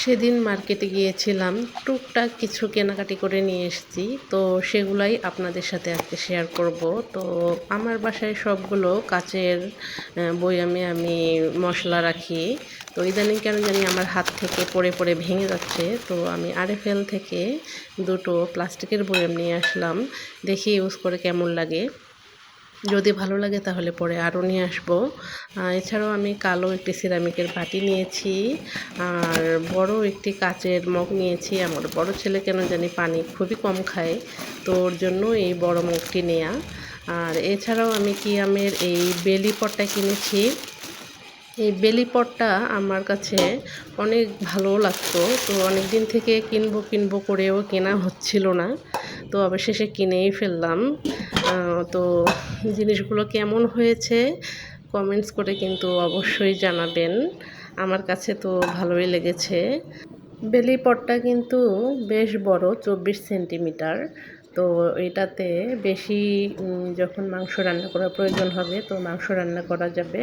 সেদিন মার্কেটে গিয়েছিলাম, টুকটাক কিছু কেনাকাটি করে নিয়ে এসেছি। তো সেগুলাই আপনাদের সাথে আজকে শেয়ার করব। তো আমার বাসায় সবগুলো কাচের বয়ামে আমি মশলা রাখি। তো ইদানিং কেন জানি আমার হাত থেকে পড়ে পড়ে ভেঙে যাচ্ছে। তো আমি আরএফএল থেকে দুটো প্লাস্টিকের বয়াম নিয়ে আসলাম, দেখি ইউজ করে কেমন লাগে। যদি ভালো লাগে তাহলে পরে আরও নিয়ে আসবো। এছাড়াও আমি কালো একটি সিরামিকের বাটি নিয়েছি, আর বড় একটি কাচের মগ নিয়েছি। আমার বড় ছেলে কেন জানি পানি খুবই কম খায়, তো ওর জন্য এই বড় মগটি নেয়া। আর এছাড়াও আমি কিয়ামের এই বেলি পটটা কিনেছি। এই বেলি পটটা আমার কাছে অনেক ভালো লাগতো, তো অনেক দিন থেকে কিনবো কিনবো করেও কেনা হচ্ছিল না, তো অবশেষে কিনেই ফেললাম। তো জিনিসগুলো কেমন হয়েছে কমেন্টস করে কিন্তু অবশ্যই জানাবেন। আমার কাছে তো ভালোই লেগেছে। বেলি পটটা কিন্তু বেশ বড়, 24 সেন্টিমিটার। তো এটাতে বেশি যখন মাংস রান্না করার প্রয়োজন হবে তো মাংস রান্না করা যাবে।